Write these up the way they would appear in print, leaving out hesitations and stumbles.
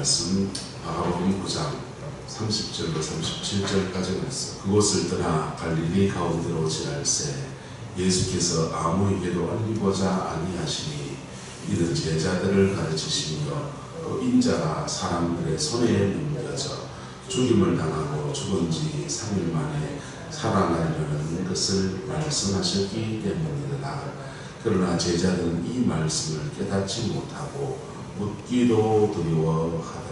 말씀 마가복음 9장 30절로 37절까지가 있어. 그곳을 떠나 갈릴리 가운데로 지날새 예수께서 아무에게도 알리고자 아니하시니 이는 제자들을 가르치시며 또 인자가 사람들의 손에 넘겨져 죽임을 당하고 죽은 지 3일 만에 살아나려는 것을 말씀하셨기 때문이더라. 그러나 제자들은 이 말씀을 깨닫지 못하고 묻기도 두려워하더라.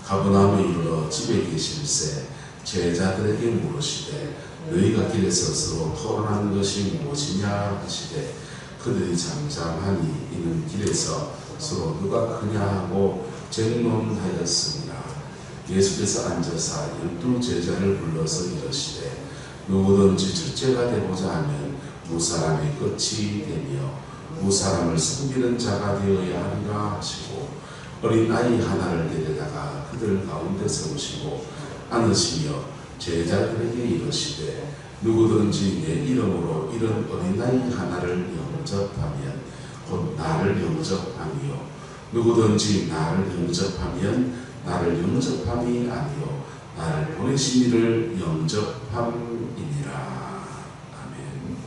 가버나움에 이르러 집에 계실새 제자들에게 물으시되 너희가 길에서 서로 토론하는 것이 무엇이냐 하시되 그들이 잠잠하니 이는 길에서 서로 누가 크냐 하고 쟁론하였습니다. 예수께서 앉아사 12 제자를 불러서 이르시되 누구든지 첫째가 되고자 하면 무사람의 끝이 되며 무사람을 섬기는 자가 되어야 하리라 하시고 어린 아이 하나를 데려다가 그들 가운데 세우시고 안으시며 제자들에게 이르시되 누구든지 내 이름으로 이런 어린아이 하나를 영접하면 곧 나를 영접하며 누구든지 나를 영접하면 나를 영접함이 아니요 나를 보내신 이를 영접함이니라. 아멘.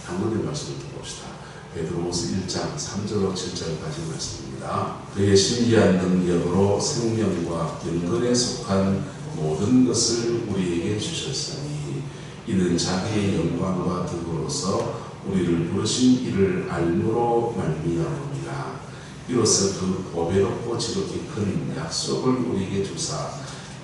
한번의 말씀을 봅시다. 베드로후서 1장 3절로 7절까지 말씀입니다. 그의 신비한 능력으로 생명과 경건에 속한 모든 것을 우리에게 주셨으니 이는 자기의 영광과 덕으로서 우리를 부르신 이를 알므로 말미암음이라. 이로써 그 보배롭고 지극히 큰 약속을 우리에게 주사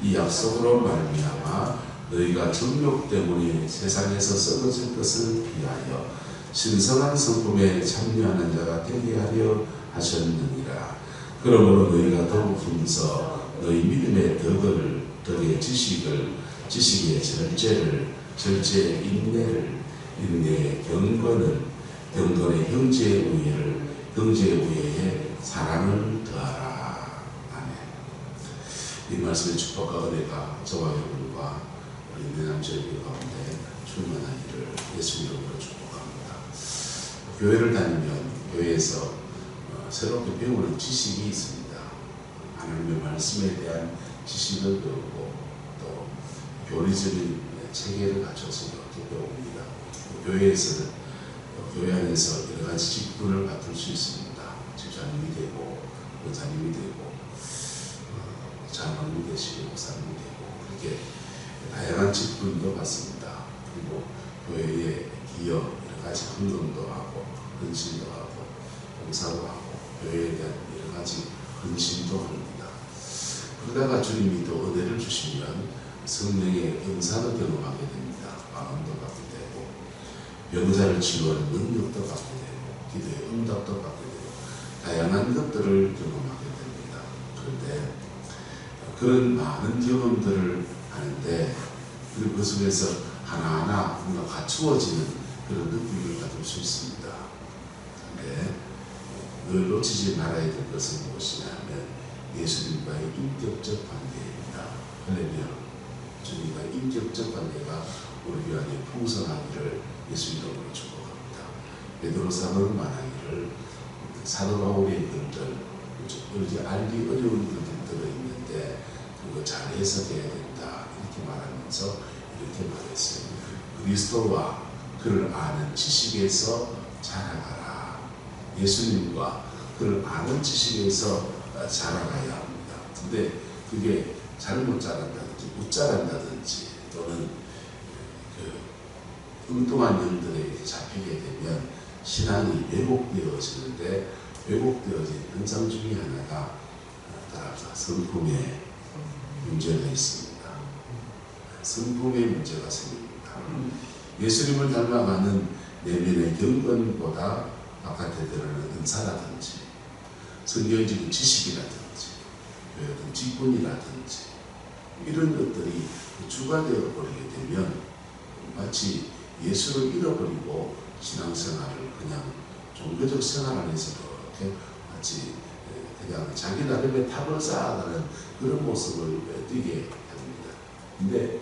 이 약속으로 말미암아 너희가 정욕 때문에 세상에서 썩어질 것을 피하여 신성한 성품에 참여하는 자가 되게 하려 하셨느니라. 그러므로 너희가 더욱 힘써 너희 믿음의 덕의 지식을, 지식의 절제를, 절제의 인내를, 인내의 경건을, 경건의 형제의 우애를, 형제의 우애에 사랑을 더하라. 아멘. 이 말씀의 축복과 은혜가 저와 여러분과 우리 내남자의 가운데 충만하기를 예수 이름으로 축복합니다. 교회를 다니면 교회에서 새롭게 배우는 지식이 있습니다. 하나님의 말씀에 대한 지식을 배우고 또 교리적인 체계를 갖춰서 이렇게 배웁니다. 교회에서는 교회 안에서 여러 가지 직분을 맡을 수 있습니다. 집사님이 되고 의사님이 되고 장로님이 되시고 목사님이 되고 그렇게 다양한 직분도 받습니다. 그리고 교회의 기여 여러 가지 헌금도 하고 헌신도 하고 봉사도 하고 교회에 대한 여러 가지 헌신도 합니다. 그러다가 주님이 또 은혜를 주시면 성령의 은사도 경험하게 됩니다. 마음도 받게 되고 병자를 치유하는 능력도 받게 되고 기도의 응답도 받게 되고 다양한 것들을 경험하게 됩니다. 그런데 그런 많은 경험들을 하는데 그리고 그 속에서 하나하나 뭔가 갖추어지는 그런 느낌을 받을 수 있습니다. 그런데 늘 놓치지 말아야 될 것은 무엇이냐 하면 예수님과의 인격적 관계입니다. 할렐루야. 주님과의 인격적 관계가 우리 안에 풍성하기를 예수 이름으로 축복합니다. 베드로사는 말하기를 사도 바울의 글들 우리 알기 어려운 글들이 들어있는데 그거 잘 해석해야 된다 이렇게 말하면서 이렇게 말했어요. 그리스도와 그를 아는 지식에서 자라가라. 예수님과 그를 아는 지식에서 자라가야 합니다. 근데 그게 잘못 자란다든지 못 자란다든지 또는 엉뚱한 영들에 잡히게 되면 신앙이 왜곡되어지는데 왜곡되어진 현상 중에 하나가 성품에 문제가 있습니다. 성품에 문제가 생깁니다. 예수님을 닮아가는 내면의 경건보다 바깥에 드러나는 은사라든지 성경적인 지식이라든지 어떤 직분이라든지 이런 것들이 주가 되어버리게 되면 마치 예수를 잃어버리고 신앙생활을 그냥 종교적 생활 안에서 그렇게 마치 그냥 자기 나름의 탑을 쌓아가는 그런 모습을 띠게 합니다. 근데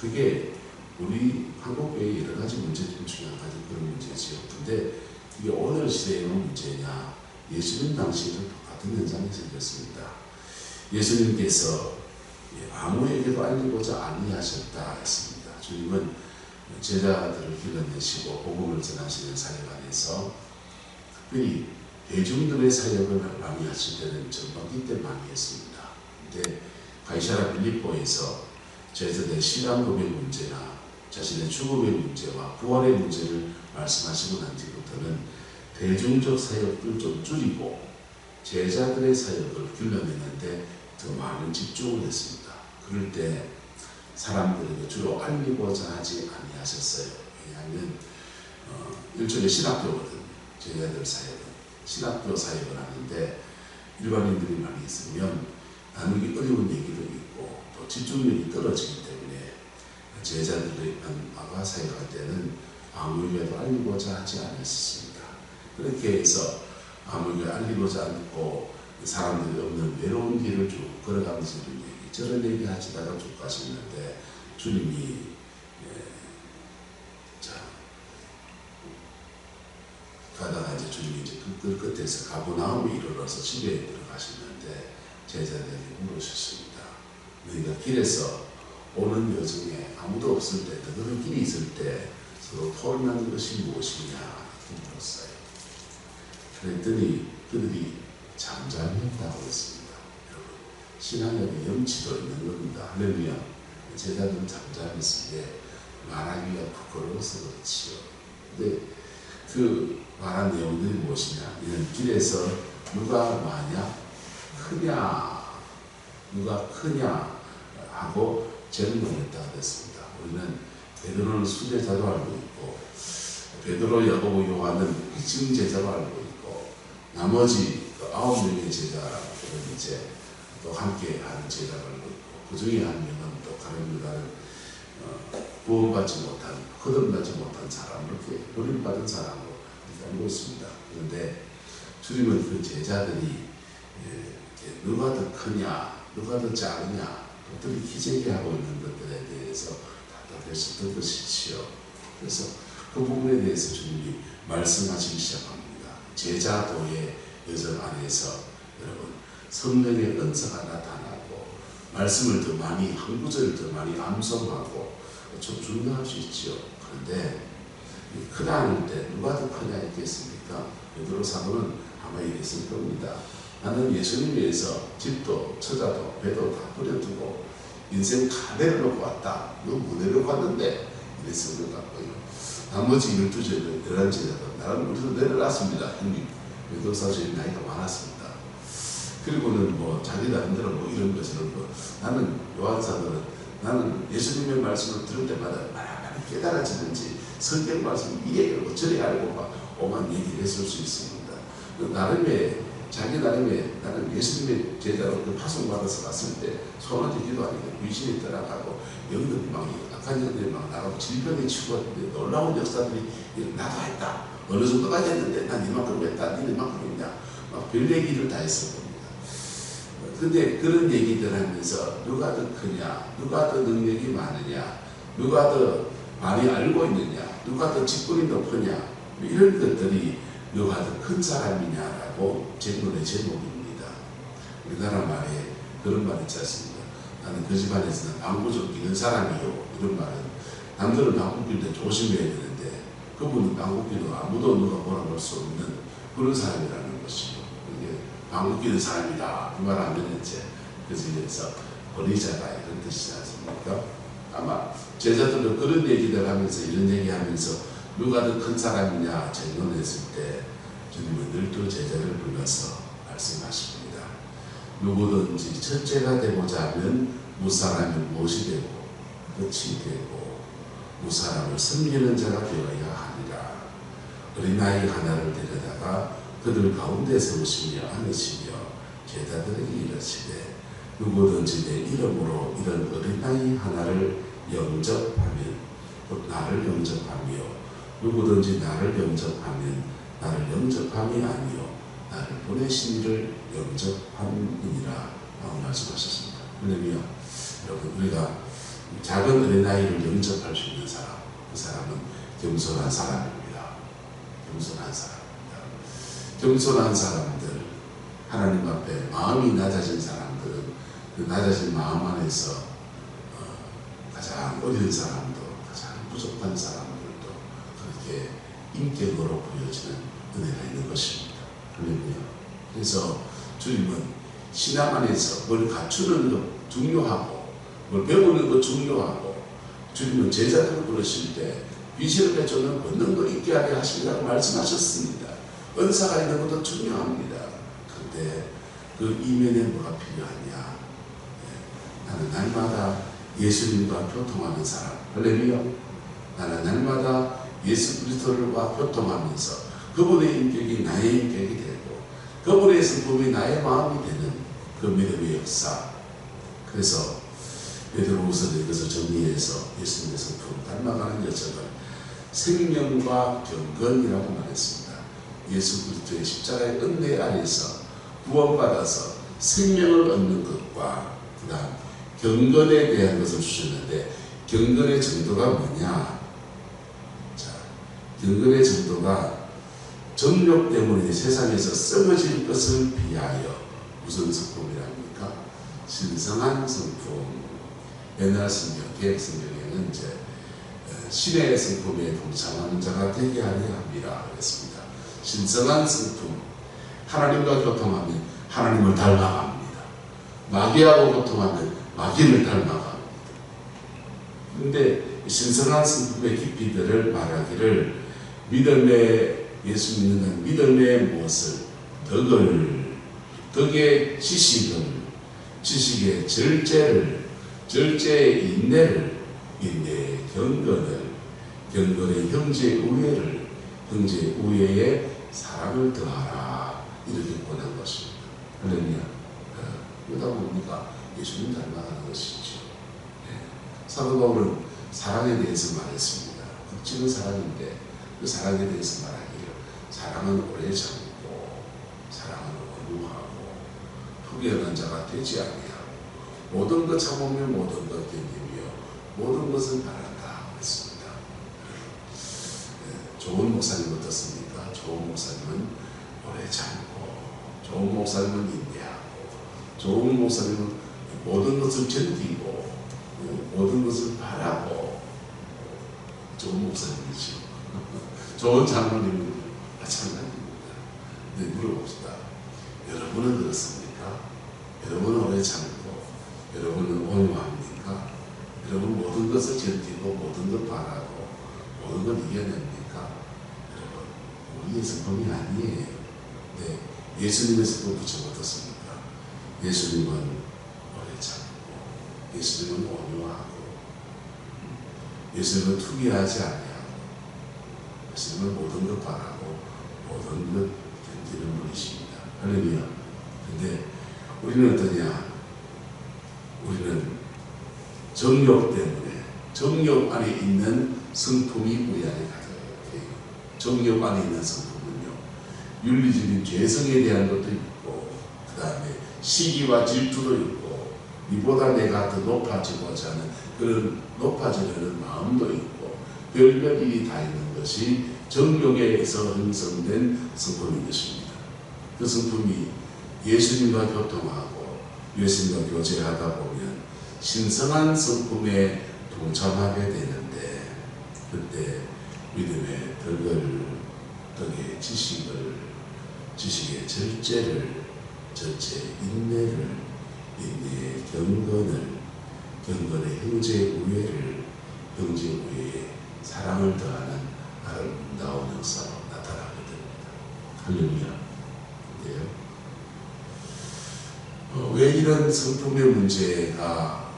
그게 우리 한국교회의 여러 가지 문제 중에 한 가지 그런 문제지요. 근데 이게 오늘 시대의 문제냐? 예수님 당시에도 똑같은 현상이 생겼습니다. 예수님께서 아무에게도 알리고자 아니하셨다 했습니다. 주님은 제자들을 길러내시고 복음을 전하시는 사역 안에서 특별히 대중들의 사역을 많이 하실 때는 전반기 때 많이 했습니다. 근데 가이사랴 빌립보에서 제자들의 신앙 고백 문제나 자신의 죽음의 문제와 부활의 문제를 말씀하시고 난 뒤부터는 대중적 사역을 좀 줄이고 제자들의 사역을 길러내는데 더 많은 집중을 했습니다. 그럴 때 사람들에게 주로 알리고자 하지 아니하셨어요. 왜냐하면 일종의 신학교거든요. 제자들 사역은 신학교 사역을 하는데 일반인들이 많이 있으면 나누기 어려운 얘기도 있고 또 집중력이 떨어지기 때문에 제자들의 마가 사역할 때는 아무에게도 알리고자 하지 않았습니다. 그렇게 해서 아무에게 알리고자 않고 사람들이 없는 외로운 길을 쭉 걸어가면서 이런 얘기 저런 얘기 하시다가 쭉 가셨는데 주님이 가다가 이제 주님이 이제 그 끝에서 가버나움에 이르러서 집에 들어가셨는데 제자들에게 물으셨습니다. 너희가 길에서 오는 여정에 아무도 없을 때, 너희는 길이 있을 때 서로 토론하는 것이 무엇이냐 물었어요. 그랬더니 그들이 잠잠했다고 했습니다. 여러분, 신앙에는 염치도 있는 겁니다. 할렐루야. 제자들은 잠잠했는데 말하기가 부끄러워서 그렇지요. 근데 그 말한 내용들이 무엇이냐? 이는 길에서 누가 만약 누가 크냐 하고 질문했다고 했습니다. 우리는 베드로는 수제자로 알고 있고 베드로, 야고보, 요한은 핵심 제자로 알고 있고 나머지 9명의 제자들은 이제 또 함께 하는 제자로 알고 있고 그 중에 한 명은 또 다른 구원받지 못한, 거듭나지 못한 사람, 이렇게 버림받은 사람으로 알고 있습니다. 그런데 주님은 그 제자들이 누가 더 크냐, 누가 더 작으냐, 그들이 기재기하고 있는 것들에 대해서 답답해서 듣으시지요. 그래서 그 부분에 대해서 주님이 말씀하시기 시작합니다. 제자도의 여정 안에서 여러분 성령의 은사가 나타나고 말씀을 더 많이 한 구절을 더 많이 암송하고 좀 중요할 수 있지요. 그런데 크다는 때 누가 더 크냐 했겠습니까? 베드로 사도는 아마 이랬을 겁니다. 나는 예수님 위해서 집도 처자도 배도 다 버려두고 인생 다 내려놓고 왔다. 너 뭐 내려놓고 왔는데? 이랬을 것 같고요. 나머지 12제자, 11제자도 나를 우리도 내려놨습니다. 형님. 베드로 사도의 나이가 많았습니다. 그리고는 뭐 자기 나름대로 뭐 이런 것을 나는 요한 사도는 나는 예수님의 말씀을 들을 때마다 많이 깨달아지는지 성경 말씀 이래 알고 저래 알고 막 오만 얘기를 했을 수 있습니다. 나름의 자기 나름의 나는 예수님의 제자로 그 파송받아서 갔을 때 소원하지 기도하니까 귀신이 떠나가고 영들이 막 악한 영들이 막 나가고 질병이 치고 놀라운 역사들이 나도 했다. 어느 정도까지 했는데 난 이만큼 했다. 니는 이만큼 했냐. 막 별 얘기를 다 했을 겁니다. 근데 그런 얘기들 하면서 누가 더 크냐, 누가 더 능력이 많으냐, 누가 더 많이 알고 있느냐, 누가 더 직분이 높으냐, 이런 것들이 누가 더 큰 사람이냐라고 질문의 제목입니다. 우리나라 말에 그런 말 있지 않습니까? 나는 그 집안에서는 방구석 끼는 사람이요. 이런 말은 남들은 방구 낄 때 조심해야 되는데 그분은 방구 끼도 아무도 누가 뭐라고 할 수 없는 그런 사람이라는 것이죠. 이게 방구 끼는 사람이다. 그 말 하면 이제 그래서 권위자가 이런 뜻이지 않습니까? 아마 제자들도 그런 얘기들 하면서 이런 얘기 하면서 누가 더 큰 사람이냐 질문했을 때 주님은 늘 제자를 불러서 말씀하십니다. 누구든지 첫째가 되고자 하면 무사람은 무엇이 되고 끝이 되고 무사람을 섬기는 자가 되어야 하니라. 어린아이 하나를 데려다가 그들 가운데 세우시며 안으시며 제자들에게 이르시되 누구든지 내 이름으로 이런 어린아이 하나를 영접하면 곧 나를 영접하며 누구든지 나를 영접하면 나를 영접함이 아니요 나를 보내신 이를 영접함이니라 라고 말씀하셨습니다. 그러면 여러분 우리가 작은 어린아이를 영접할 수 있는 사람, 그 사람은 겸손한 사람입니다. 겸손한 사람입니다. 겸손한 사람들, 하나님 앞에 마음이 낮아진 사람들은 그 낮아진 마음 안에서 가장 어려운 사람도, 가장 부족한 사람들도 그렇게 인격으로 보여지는 은혜가 있는 것입니다. 할렐루야. 그래서 주님은 신앙 안에서 뭘 갖추는 것 중요하고, 뭘 배우는 것 중요하고, 주님은 제자들을 부르실 때 비실을 내쫓는 권능도 있게 하게 하시리라고 말씀하셨습니다. 은사가 있는 것도 중요합니다. 그런데 그 이면에 뭐가 필요하냐? 나는 날마다 예수님과 교통하는 사람. 할렐루야. 나는 날마다 예수 그리스도와 교통하면서 그분의 인격이 나의 인격이 되고 그분의 성품이 나의 마음이 되는 그 믿음의 역사. 그래서 베드로후서는 이것을 정리해서 예수님의 성품 닮아가는 여정을 생명과 경건이라고 말했습니다. 예수 그리스도의 십자가의 은혜 아래서 구원받아서 생명을 얻는 것과 그 다음 경건에 대한 것을 주셨는데, 경건의 정도가 뭐냐? 자, 경건의 정도가 정욕 때문에 세상에서 썩어질 것을 피하여 무슨 성품이랍니까? 신성한 성품. 옛날 성경, 개혁 성경에는 이제 신의 성품에 동참하는 자가 되게 하려 합니다. 그랬습니다. 신성한 성품. 하나님과 교통하면 하나님을 닮아갑니다. 마귀하고 교통하면 마귀를 닮아갑니다. 그런데 신성한 성품의 깊이들을 말하기를 믿음의, 예수 믿는 믿음의 무엇을, 덕의 지식을, 지식의 절제를, 절제의 인내를, 인내의 경건을, 경건의 형제 우애를, 형제 우애에 사랑을 더하라. 이렇게 권한 것입니다. 할렐루야. 그러다 보니까 예수님 닮아가는 것이죠. 사도 바울은 사랑에 대해서 말했습니다. 극진한 사랑인데 그 사랑에 대해서 말하기를 사랑은 오래 참고, 사랑은 온유하고, 후회하는 자가 되지 아니하고, 모든 것 참으며 모든 것 견디며 모든 것을 바란다 그랬습니다. 좋은 목사님 어떻습니까? 좋은 목사님은 오래 참고, 좋은 목사님은 인내하고, 좋은 목사님은 모든 것을 견디고, 모든 것을 바라고, 좋은 목사님이죠. 좋은 장로님은 마찬가지입니다. 네, 물어봅시다. 여러분은 그렇습니까? 여러분은 오래 참고, 여러분은 온유합니까? 여러분 모든 것을 견디고, 모든 것 바라고, 모든 걸 이겨냅니까? 여러분, 우리의 성품이 아니에요. 네, 예수님의 성품 부처 어떻습니까? 예수님은 오래 참고, 예수님은 온유하고, 예수님은 투기하지 아니하고, 예수님은 모든 것 바라고 모든 것 견디는 분이십니다. 할렐루야. 근데 우리는 어떠냐? 우리는 정욕 때문에, 정욕 안에 있는 성품이 우리 안에 가득해요. 정욕 안에 있는 성품은요, 윤리적인 죄성에 대한 것도 있고, 그 다음에 시기와 질투도 있고, 이보다 내가 더 높아지고자 하는 그런 높아지려는 마음도 있고, 별별 일이 다 있는 것이 정욕에서 형성된 성품인 것입니다. 그 성품이 예수님과 교통하고 예수님과 교제하다 보면 신성한 성품에 동참하게 되는데, 그때 믿음의 덕의 지식을, 지식의 절제를, 절제의 인내를, 인내의 경건을, 경건의 형제 우애를, 형제 우애에 사랑을 더하는 아름다운 역사로 나타나게 됩니다. 할렐루야. 왜 이런 성품의 문제가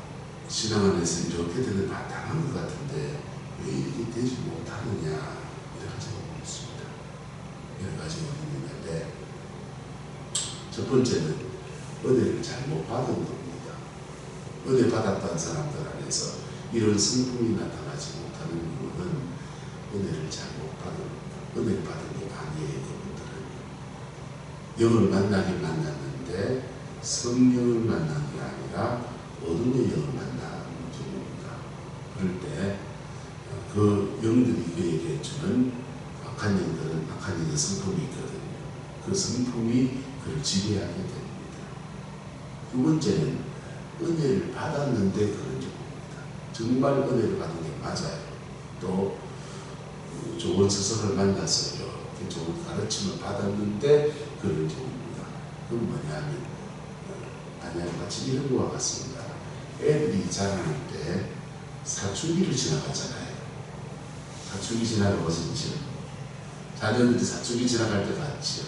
신앙 안에서 이렇게 나타난 것 같은데 왜 이렇게 되지 못하느냐, 여러 가지 원인이 있습니다. 여러 가지 원인이 있는데, 첫 번째는 은혜를 잘못 받은 겁니다. 은혜 받았던 사람들 안에서 이런 성품이 나타나지 못하는 이유는 은혜를 잘못 받은, 은혜를 받은 게 아니에요. 그분들은 영을 만나긴 만났는데 성령을 만난 게 아니라 어둠의 영을 만난 중입니다. 그럴 때 그 영들이 그에게 주는 악한 영들은 악한 영의 성품이 있거든요. 그 성품이 그를 지배하게 됩니다. 두 번째는 은혜를 받았는데 그런 경우입니다. 정말 은혜를 받은 게 맞아요. 또 좋은 스승을 만나서 이렇게 좋은 가르침을 받았는데 그런 경우입니다. 그건 뭐냐면 만약 마치 이런 것과 같습니다. 애들이 자라날 때 사춘기를 지나가잖아요. 사춘기 지나가고 보셨죠? 자녀들이 사춘기 지나갈 때 봤죠.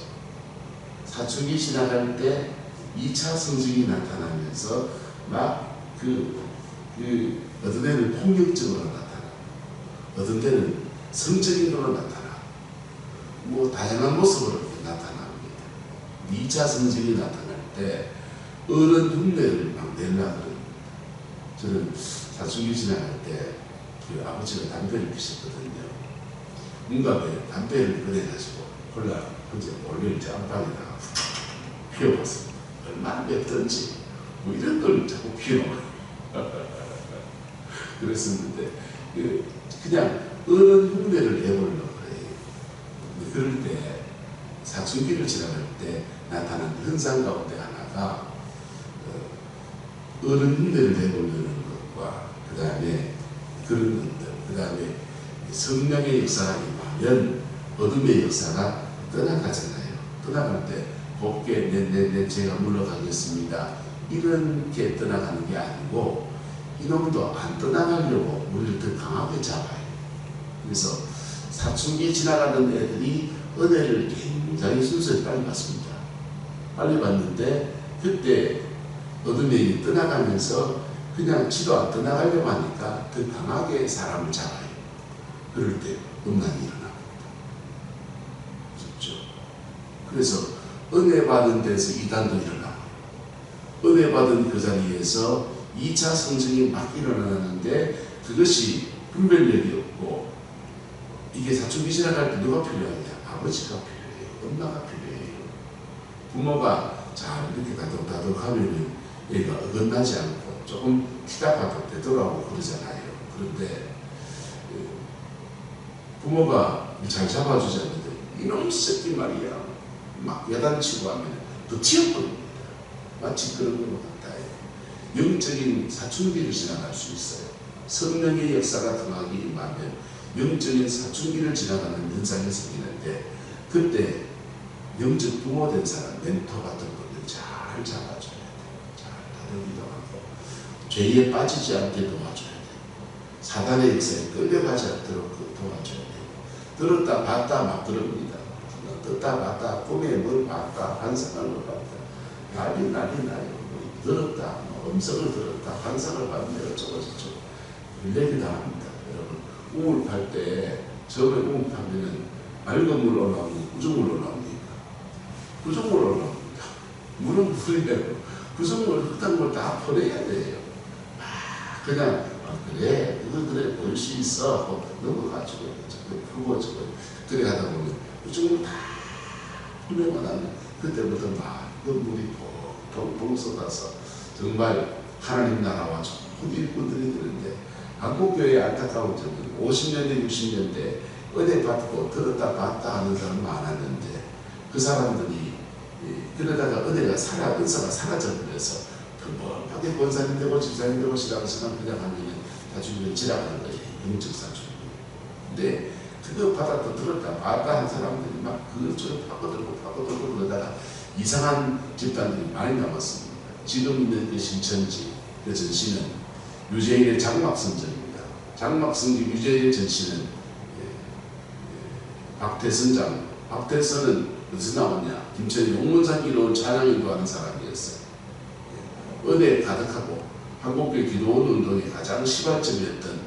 사춘기 지나갈 때 2차 성징이 나타나면서 막 어떤 데는 폭력적으로 나타나고 어떤 데는 성적인 걸로 나타나고 뭐 다양한 모습으로 나타납니다. 2차 성징이 나타날 때 어른 흉내를 막 내려고 그럽니다. 저는 사춘기 지나갈 때 아버지가 담배를 피셨거든요. 문갑에 담배를 꺼내가지고 홀라 혼자 몰래 이제 안방에다가 피워봤습니다. 얼마나 맵던지 뭐 이런 걸 자꾸 피워놓아요. 그랬었는데 그냥 어른 흉내를 내보려고 그래요. 그럴 때 사춘기를 지나갈 때 나타나는 현상 가운데 하나가 어른 흉내를 내보려는 것과 그 다음에 그런 것들, 그 다음에 성령의 역사가 임하면 어둠의 역사가 떠나가잖아요. 떠나갈 때 곱게 제가 물러가겠습니다. 이렇게 떠나가는 게 아니고 이놈도 안 떠나가려고 우리를 더 강하게 잡아요. 그래서 사춘기 지나가는 애들이 은혜를 굉장히 순서에 빨리 받습니다. 빨리 받는데 그때 어둠이 떠나가면서 그냥 지도 안 떠나가려고 하니까 더 강하게 사람을 잡아요. 그럴 때 음란이 일어납니다. 그렇죠? 그래서 은혜 받은 데서 이단도 일어나고 은혜 받은 그 자리에서 2차 성징이 막 일어나는데 그것이 분별력이 없고 이게 사춘기 지나갈 때 누가 필요하냐? 아버지가 필요해요. 엄마가 필요해요. 부모가 잘 이렇게 다독다독하면 얘가 어긋나지 않고 조금 키다가도 되돌아오고 그러잖아요. 그런데 부모가 잘 잡아주지 않는데 이놈 새끼 말이야 막 야단치고 하면 더 튀어버립니다. 마치 그런 것 같아요. 영적인 사춘기를 지나갈 수 있어요. 성령의 역사가 등하게 임하면 영적인 사춘기를 지나가는 현상이 생기는데 그때 영적 부모 된 사람, 멘토 같은 분들 잘 잡아줘야 돼요. 잘 다루기도 하고 죄에 빠지지 않게 도와줘야 돼요. 사단의 역사에 끌려가지 않도록 도와줘야 돼요. 들었다 봤다 막 들읍니다. 듣다 봤다 꿈에 뭘 봤다 환상을 봤다 난리 나요. 들었다 음성을 들었다 환상을 봤네 어쩌고 저쩌고 얘기도 합니다. 여러분 우물팔 때 처음에 우물파면은 맑은 물 올라오니 구정물 올라옵니까? 구정물 올라옵니다. 물은 물이에요. 구정물 흙탕 물 다 퍼내야 돼요. 그냥 그래 그래 볼 수 있어 하고 넘어가지고 풀고 저거 그래 하다 보면 구정물 다 풀내고 나면 그때부터 막 그 물이 퐁퐁 쏟아서 정말 하나님 나라와 좋은 일꾼들이 되는데 한국교회의 안타까운 점은 50년대 60년대 은혜 받고 들었다 봤다 하는 사람 많았는데 그 사람들이 그러다가 은혜가 은사가 사라져버려서 금방하게 권사님 되고 집사님 되고 신앙생활 그냥 하면 나중에 지나가는 거예요. 영적 사춘기. 근데 그거 받았다 들었다 봤다 한 사람들이 막 그것저것 파고들고 그러다가 이상한 집단들이 많이 남았습니다. 지금 있는 그 신천지 그 전시는 유재일의 장막성전입니다. 장막성지 유재일의 전시는 박태선장 박태선은 어디서 나왔냐? 김천 용문산 기도원 찬양인도 하는 사람이었어요. 은혜 가득하고 한국교회 기도원 운동의 가장 시발점이었던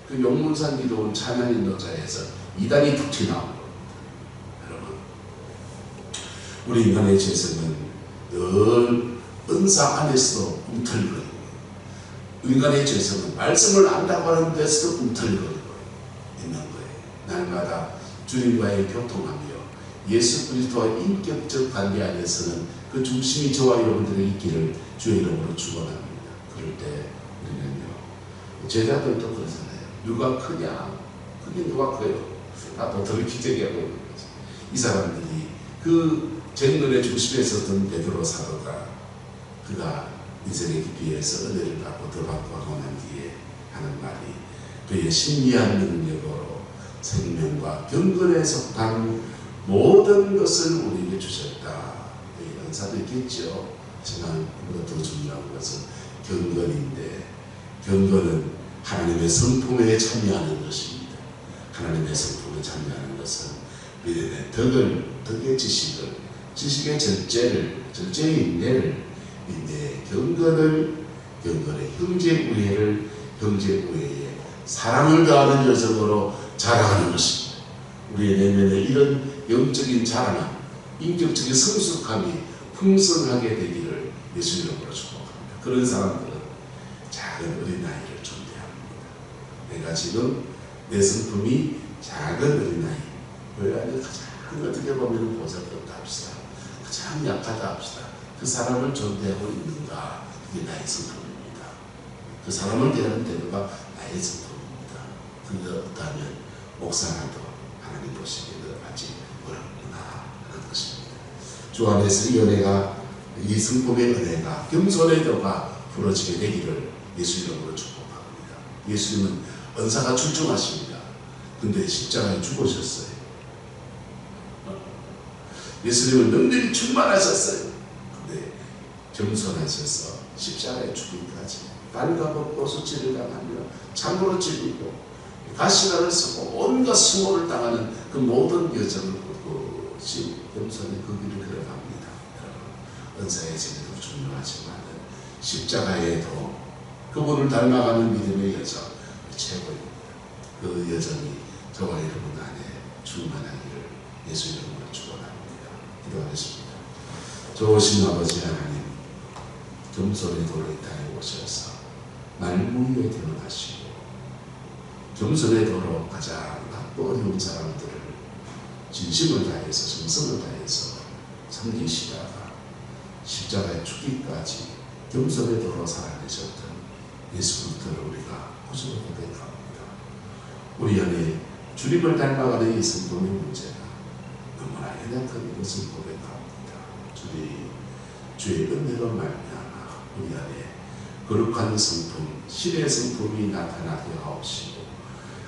그 용문산 기도원 찬양인도자에서 이단이 툭 튀어나온 겁니다. 여러분 우리 인간의 죄성은 늘 은사 안에서도 꿈틀거리고 인간의 죄성은 말씀을 안다고 하는 데서도 꿈틀거리고 있는 거예요. 날마다 주님과의 교통하며 예수 그리스도와 인격적 관계 안에서는 그 중심이 저와 여러분들의 있기를 주의 이름으로 축원합니다. 그럴 때 우리는요 제자들도 그러잖아요. 누가 크냐? 크긴 누가 커요? 나도 더 기대게 하고 있는 거지. 이 사람들이 그 쟁론의 중심에 섰던 베드로 사도가 그가 인생의 깊이에서 은혜를 받고 더 받고 하고 난 뒤에 하는 말이 그의 신비한 능력으로 생명과 경건에 속한 모든 것을 우리에게 주셨다. 은사도 있겠죠. 하지만 그보다 더 중요한 것은 경건인데, 경건은 하나님의 성품에 참여하는 것입니다. 하나님의 성품에 참여하는 것은 믿음의 덕의 지식을, 지식의 절제의 인내를, 인내의 경건의 형제우애를, 형제우애에 사랑을 다하는 여정으로 자라가는 것입니다. 우리의 내면에 이런 영적인 자라남, 인격적인 성숙함이 풍성하게 되기를 예수 이름으로 축복합니다. 그런 사람들은 작은 어린아이를 존대합니다. 내가 지금 내 성품이 작은 어린아이, 어린아이는 가장 어떻게 보면 보잘것없다 합시다. 가장 약하다 합시다. 그 사람을 존대하고 있는가? 그게 나의 성품입니다. 그 사람을 대하는 태도가 나의 성품입니다. 그렇다면 목사라도 하나님 보시기에는 아직 어렵구나 하는 것입니다. 주 안에서 이 은혜가, 이 성품의 은혜가, 겸손의 덕가 부러지게 되기를 예수 이름으로 축복합니다. 예수님은 은사가 출중하십니다. 근데 십자가에 죽으셨어요. 예수님은 능력이 충만하셨어요. 근데 겸손하셔서 십자가에 죽기까지 발과 벗고 수치를 당하며 창으로 찔리고 가시관을 쓰고 온갖 수모를 당하는 그 모든 여정을 걷고 겸손히 그 길을 걸어갑니다. 여러분, 은사의 제대도 중요하지만 십자가에도 그분을 닮아가는 믿음의 여정 최고입니다. 그 여정이 저와 여러분 안에 충만하기를 예수 이름으로 축원합니다. 기도하겠습니다. 좋으신 아버지 하나님, 겸손의 도를 땅에 오셔서 말무위에 태어나시고 겸손의 도로 가장 나쁘고 어려운 사람들을 진심을 다해서 정성을 다해서 섬기시다가 십자가에 죽기까지 겸손의 도로 살아내셨던 예수 그리스도를 우리가 고백으로 고백합니다. 우리 안에 주님을 닮아가는 이 성품의 문제가 너무나 연약한 것을 고백합니다. 주의 은혜로 말미암아 우리 안에 거룩한 성품, 신의 성품이 나타나게 하옵시고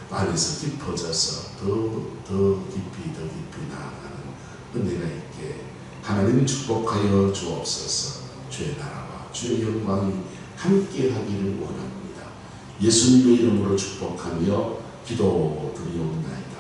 안에서 깊어져서 더 깊이 나아가는 은혜가 있게 하나님 축복하여 주옵소서. 주의 나라와 주의 영광이 함께 하기를 원합니다. 예수님의 이름으로 축복하며 기도드리옵나이다.